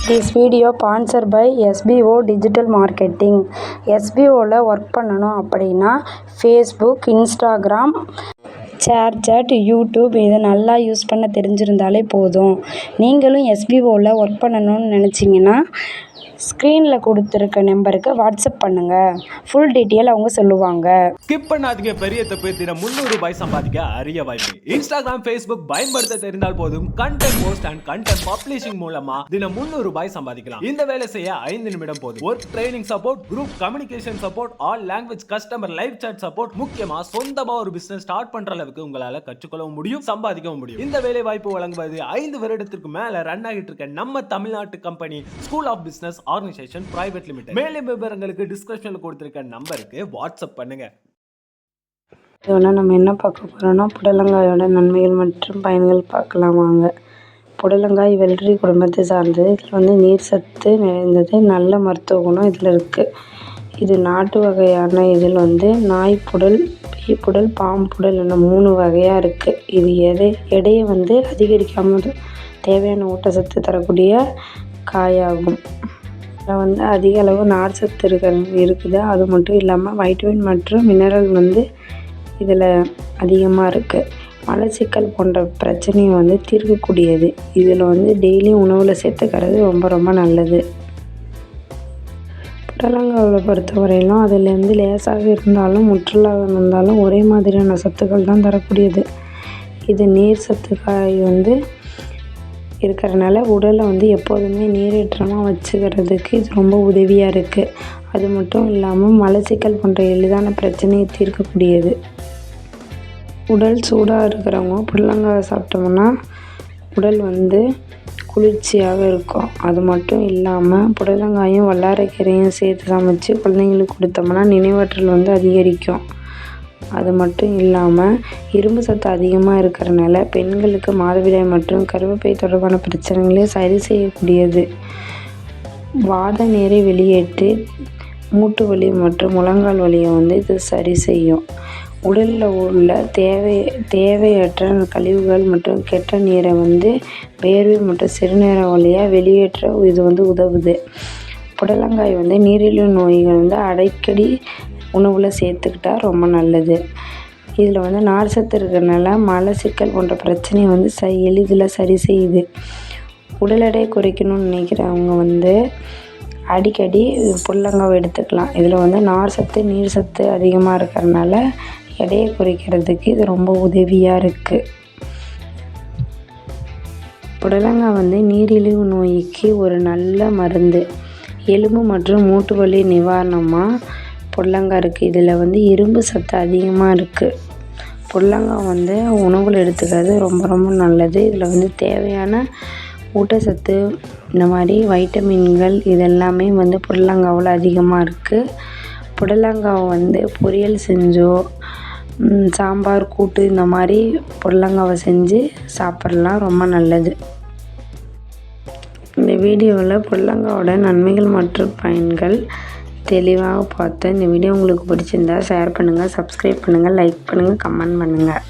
This video sponsor by SPO digital marketing. எஸ்பிஓவில் work பண்ணணும் அப்படின்னா ஃபேஸ்புக், இன்ஸ்டாகிராம், ஷேர்சாட், யூடியூப் இதை நல்லா யூஸ் பண்ண தெரிஞ்சிருந்தாலே போதும். நீங்களும் எஸ்பிஓவில் ஒர்க் பண்ணணும்னு நினச்சிங்கன்னா ஸ்க்ரீனில் கொடுத்துருக்க நம்பருக்கு வாட்ஸ்அப் பண்ணுங்கள். ஃபுல் டீட்டெயில் அவங்க சொல்லுவாங்க. ஸ்கிப் பண்ணாதீங்க. பெரிய தப்பு. தினம் ₹300 சம்பாதிக்க அரிய வாய்ப்பு. இன்ஸ்டாகிராம், ஃபேஸ்புக் பயன்படுத்த தெரிந்தால் போதும். Content post and content publishing மூலமா தினம் ₹300 சம்பாதிக்கலாம். இந்த வேலை செய்ய 5 நிமிடம் போதும். Work training support, group communication support, all language customer live chat support, முக்கியமா சொந்தமா ஒரு பிசினஸ் ஸ்டார்ட் பண்ற அளவுக்கு உங்களால கற்றுக்கொள்ளவும் முடியும், சம்பாதிக்கவும் முடியும். இந்த வேலை வாய்ப்பு வழங்குவது 5 வருடத்திற்கு மேல ரன் ஆகிட்டு இருக்க நம்ம தமிழ்நாட்டு company school of business organisation private limited. மேலும் விவரங்களுக்கு டிஸ்கிரிப்ஷன்ல கொடுத்திருக்க நம்பருக்கு வாட்ஸ்அப் பண்ணுங்க. இதோட நம்ம என்ன பார்க்க போறோம்னா புடலங்காயோட நன்மைகள் மற்றும் பயன்கள் பார்க்கலாம் வாங்க. புடலங்காய் வெள்ளரி குடும்பத்தை சார்ந்தது. இதில் நீர் சத்து நிறைந்தது. நல்ல மருத்துவ குணம் இதில் இருக்குது. இது நாட்டு வகையான இதில் நாய்ப்புடல், பேய்ப்புடல், பாம்புடல் என 3 வகையாக இருக்குது. இது எடையை அதிகரிக்காமல் தேவையான ஊட்டச்சத்து தரக்கூடிய காயாகும். இதில் அதிக அளவு நார் சத்து இருக்குது. அது மட்டும் இல்லாமல் வைட்டமின் மற்றும் மினரல் இதில் அதிகமாக இருக்குது. மலச்சிக்கல் போன்ற பிரச்சனையை தீர்க்கக்கூடியது. இதில் டெய்லியும் உணவில் சேர்த்துக்கிறது ரொம்ப ரொம்ப நல்லது. புடலங்காவை பொறுத்தவரையிலும் அதில் லேசாக இருந்தாலும் முற்றலாக இருந்தாலும் ஒரே மாதிரியான சத்துக்கள் தான் தரக்கூடியது. இது நீர் சத்து காய் இருக்கிறனால உடலை எப்போதுமே நீரேற்றமாக வச்சுக்கிறதுக்கு இது ரொம்ப உதவியாக இருக்குது. அது மட்டும் இல்லாமல் மலச்சிக்கல் போன்ற எளிதான பிரச்சனையை தீர்க்கக்கூடியது. உடல் சூடாக இருக்கிறவங்க புடலங்காய் சாப்பிட்டோம்னா உடல் குளிர்ச்சியாக இருக்கும். அது மட்டும் இல்லாமல் புடலங்காயும் வல்லாரைக்கீரையும் சேர்த்து சமைச்சு குழந்தைங்களுக்கு கொடுத்தோம்னா நினைவாற்றல் அதிகரிக்கும். அது மட்டும் இல்லாமல் இரும்பு சத்து அதிகமாக இருக்கிறனால பெண்களுக்கு மாதவிடாய் மற்றும் கர்ப்பப்பை தொடர்பான பிரச்சனைகளை சரி செய்யக்கூடியது. வாத நீரை வெளியேற்றி மூட்டு வலி மற்றும் முழங்கால் வலியை இது சரி செய்யும். உடலில் உள்ள தேவையற்ற கழிவுகள் மற்றும் கெட்ட நீரை வேர்வை மற்றும் சிறுநீர வழியாக வெளியேற்ற இது உதவுது. புடலங்காய் நீரிழிவு நோய்கள் அடிக்கடி உணவில் சேர்த்துக்கிட்டா ரொம்ப நல்லது. இதில் நார் சத்து இருக்கிறதுனால மலச்சிக்கல் போன்ற பிரச்சனையை எளிதில் சரி செய்யுது. உடல் எடையை குறைக்கணும்னு நினைக்கிறவங்க அடிக்கடி புடலங்காவை எடுத்துக்கலாம். இதில் நார் சத்து, நீர் சத்து அதிகமாக இருக்கிறதுனால எடையை குறைக்கிறதுக்கு இது ரொம்ப உதவியாக இருக்குது. புடலங்காய் நீரிழிவு நோய்க்கு ஒரு நல்ல மருந்து. எலும்பு மற்றும் மூட்டு வலி நிவாரணமாக புடலங்காய் இருக்குது. இதில் இரும்பு சத்து அதிகமாக இருக்குது. புடலங்காய் உணவில் எடுத்துக்கிறது ரொம்ப ரொம்ப நல்லது. இதில் தேவையான ஊட்டச்சத்து இந்த மாதிரி வைட்டமின்கள் இதெல்லாமே புடலங்காவில் அதிகமாக இருக்குது. புடலங்காவை பொரியல் செஞ்சோ, சாம்பார், கூட்டு இந்த மாதிரி புடலங்காவை செஞ்சு சாப்பிட்லாம், ரொம்ப நல்லது. இந்த வீடியோவில் புடலங்காவோட நன்மைகள் மற்றும் பயன்கள் தெளிவாக பார்த்தேன். இந்த வீடியோ உங்களுக்கு பிடிச்சிருந்தா ஷேர் பண்ணுங்கள், சப்ஸ்கிரைப் பண்ணுங்கள், லைக் பண்ணுங்கள், கமெண்ட் பண்ணுங்கள்.